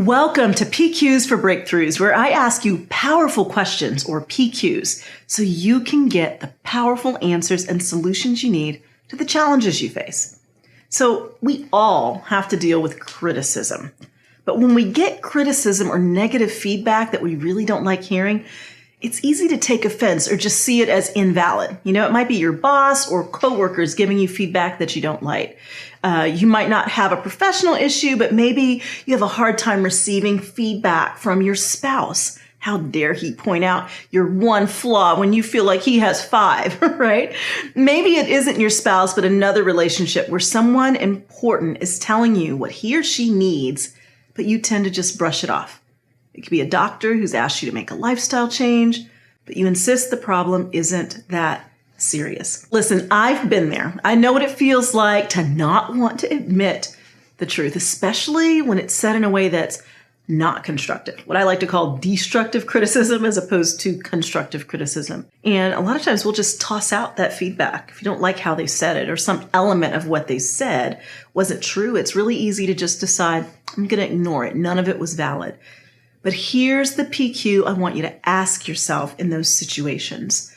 Welcome to PQs for Breakthroughs, where I ask you powerful questions, or PQs, so you can get the powerful answers and solutions you need to the challenges you face. So we all have to deal with criticism. But when we get criticism or negative feedback that we really don't like hearing, it's easy to take offense or just see it as invalid. It might be your boss or coworkers giving you feedback that you don't like. You might not have a professional issue, but maybe you have a hard time receiving feedback from your spouse. How dare he point out your one flaw when you feel like he has 5, right? Maybe it isn't your spouse, but another relationship where someone important is telling you what he or she needs, but you tend to just brush it off. It could be a doctor who's asked you to make a lifestyle change, but you insist the problem isn't that serious. Listen, I've been there. I know what it feels like to not want to admit the truth, especially when it's said in a way that's not constructive. What I like to call destructive criticism as opposed to constructive criticism. And a lot of times we'll just toss out that feedback. If you don't like how they said it or some element of what they said wasn't true, it's really easy to just decide, I'm going to ignore it. None of it was valid. But here's the PQ I want you to ask yourself in those situations.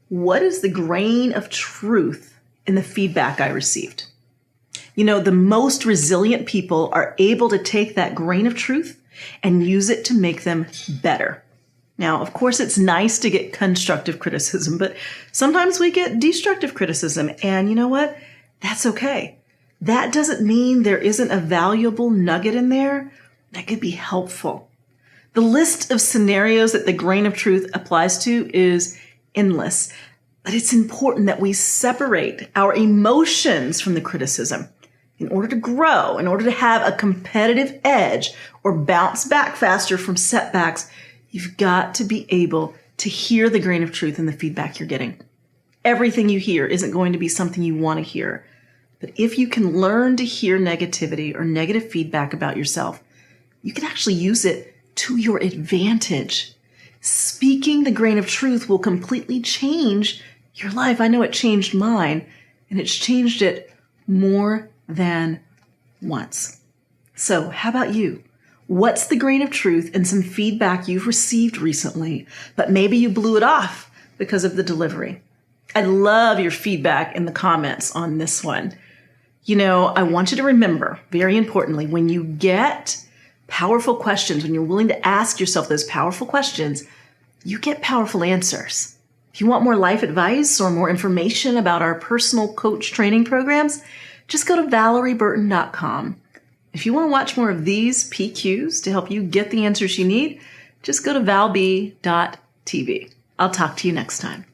What is the grain of truth in the feedback I received? The most resilient people are able to take that grain of truth and use it to make them better. Now, of course, it's nice to get constructive criticism, but sometimes we get destructive criticism. And you know what? That's okay. That doesn't mean there isn't a valuable nugget in there that could be helpful. The list of scenarios that the grain of truth applies to is endless, but it's important that we separate our emotions from the criticism. In order to grow, in order to have a competitive edge or bounce back faster from setbacks, you've got to be able to hear the grain of truth in the feedback you're getting. Everything you hear isn't going to be something you want to hear, but if you can learn to hear negativity or negative feedback about yourself, you can actually use it to your advantage. Speaking the grain of truth will completely change your life. I know it changed mine, and it's changed it more than once. So how about you? What's the grain of truth in some feedback you've received recently, but maybe you blew it off because of the delivery? I love your feedback in the comments on this one. I want you to remember, very importantly, when you get powerful questions, when you're willing to ask yourself those powerful questions, you get powerful answers. If you want more life advice or more information about our personal coach training programs, just go to valerieburton.com. If you want to watch more of these PQs to help you get the answers you need, just go to valb.tv. I'll talk to you next time.